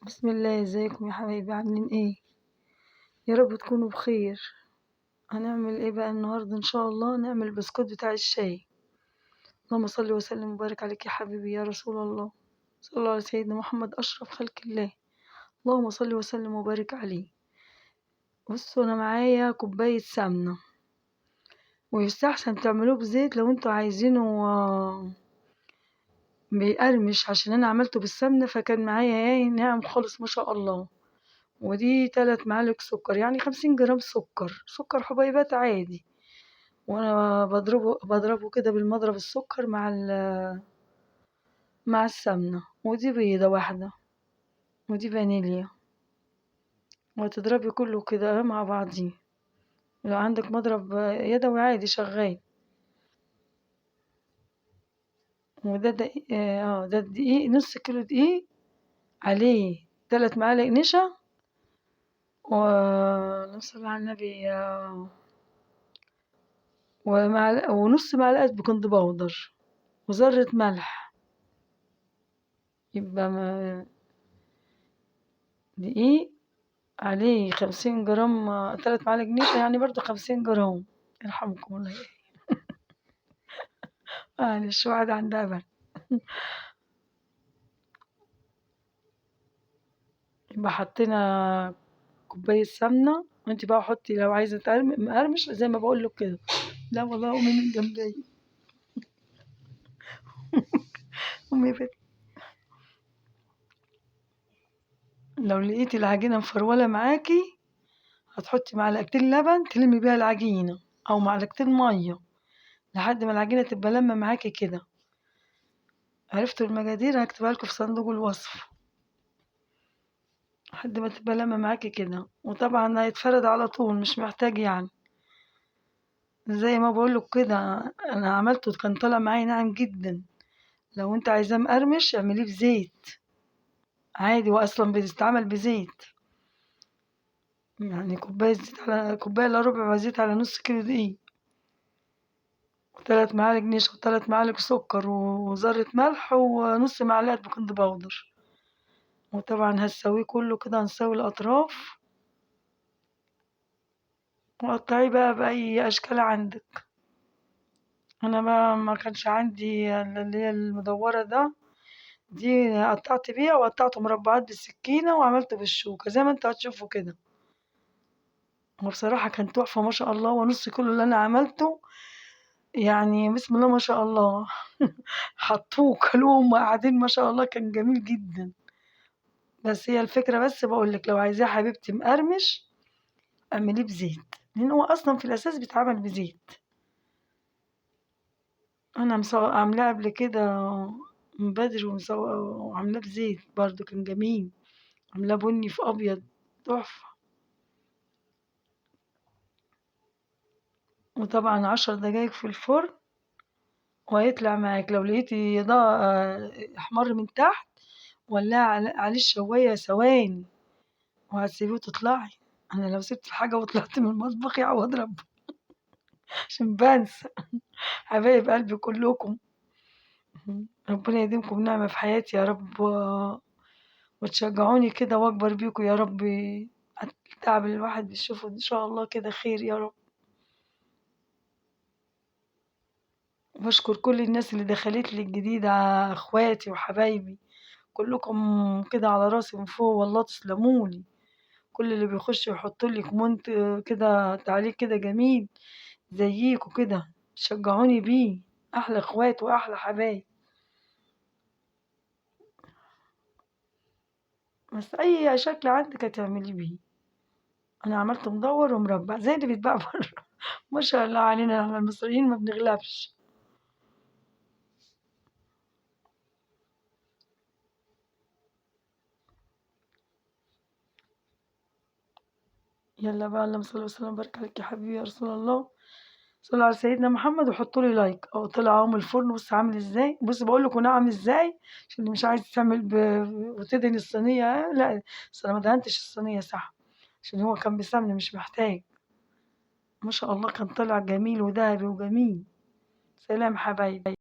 بسم الله، ازيكم يا حبايبي؟ عاملين ايه؟ يا رب تكونوا بخير. هنعمل ايه بقى النهارده؟ ان شاء الله نعمل البسكوت بتاع الشاي. اللهم صل وسلم وبارك عليك يا حبيبي يا رسول الله. صلى الله على سيدنا محمد اشرف خلق الله. اللهم صل وسلم وبارك عليه. بصوا، انا معايا كوبايه سمنه، ويستحسن تعملوه بزيت لو انتوا عايزينه بيقرمش، عشان انا عملته بالسمنه فكان معايا ناعم خالص ما شاء الله. ودي 3 معالق سكر، يعني 50 جرام سكر حبيبات عادي. وانا بضربه كده بالمضرب السكر مع السمنة. ودي بيضة واحدة، ودي فانيليا. وتضربي كله كده مع بعضيه. لو عندك مضرب يدوي عادي شغال. وده دقيق، ده دقيق، نص كيلو دقيق، عليه 3 معالق نشا، ونص على النبي، ونص معلقة بيكنج باودر، وذرة ملح. يبقى دقيق عليه 50 جرام، 3 معالق نشا، يعني برضه 50 جرام. يرحمكم الله. معلش، واحدة عندها برد. يبقى حطينا كوباية سمنة، وانت بقى حطي لو عايزة مقرمش زي ما بقولك كده. لا والله، أمي من جنبي. أمي لو لقيتي العجينة مفرولة معاكي، هتحطي معلقتين لبن تلمي بيها العجينة، أو معلقتين مية، لحد ما العجينة تبقى لمة معاكي كده. عرفتوا المقادير؟ هكتبها لكم في صندوق الوصف. لحد ما تبقى لمة معاكي كده، وطبعا هيتفرد على طول، مش محتاج يعني. زي ما بقولك كده، انا عملته كان طالع معايا ناعم جدا. لو انت عايزاه مقرمش اعمليه بزيت عادي، واصلا بيستعمل بزيت. يعني كوباية زيت على كوباية الا ربع زيت على نص كيلو دقيق، و3 معالق نشا، و3 معالق سكر، وذرة ملح، ونص معلقة بيكنج باودر. وطبعا هتسويه كله كده، هنسوي الأطراف، وقطعيه بقى بأي أشكال عندك. أنا بقى ما كانش عندي اللي هي المدورة دي قطعت بيها، وقطعته مربعات بالسكينة، وعملته بالشوكة زي ما انتوا هتشوفوا كده. وبصراحة كان تحفة ما شاء الله، ونص كيلو اللي أنا عملته يعني بسم الله ما شاء الله. حطوه كلوه وهم قاعدين ما شاء الله، كان جميل جدا. بس هي الفكرة، بس بقولك لو عايزاه حبيبتي مقرمش اعمليه بزيت، لأن هو أصلا في الأساس بيتعمل بزيت. أنا عاملاه قبل كده من بدري، وعاملاه بزيت برضه كان جميل. عاملاه بني في أبيض، تحفة. وطبعا 10 دقايق في الفرن، وهيطلع معاك. لو لقيتي احمر من تحت، ولعي عليه الشواية ثواني، وهتسيبيه وتطلعي. انا لو سبت الحاجة وطلعت من المطبخ يعوض ربي. عشان بنسى. حبايب قلبي كلكم، ربنا يديمكم نعمة في حياتي يا رب، وتشجعوني كده واكبر بيكم يا رب. التعب اللي الواحد بيشوفه ان شاء الله كده خير يا رب. وبشكر كل الناس اللي دخلت لي الجديدة، اخواتي وحبايبي كلكم كده على راسي من فوق، والله تسلمولي. كل اللي بيخش يحط لي كومنت كده، تعليق كده جميل زيكوا كده، شجعوني بيه. احلى اخوات واحلى حبايب. بس اي شكل عندك هتعملي بيه. انا عملت مدور ومربع زي اللي بيتباع بره. ما شاء الله علينا احنا المصريين ما بنغلبش. يلا بقى، اللهم صل وسلم وبارك عليك يا حبيبي يا رسول الله. صلوا على سيدنا محمد، وحطوا لي لايك. او طلع اهو من الفرن، بص عامل ازاي، بص بقول لكم ناعم ازاي. عشان اللي مش عايز تعمل وتدهن الصينيه، لا، بس انا ما دهنتش الصينيه صح، عشان هو كان بسمن مش محتاج. ما شاء الله كان طلع جميل وذهبي وجميل. سلام حبايبي.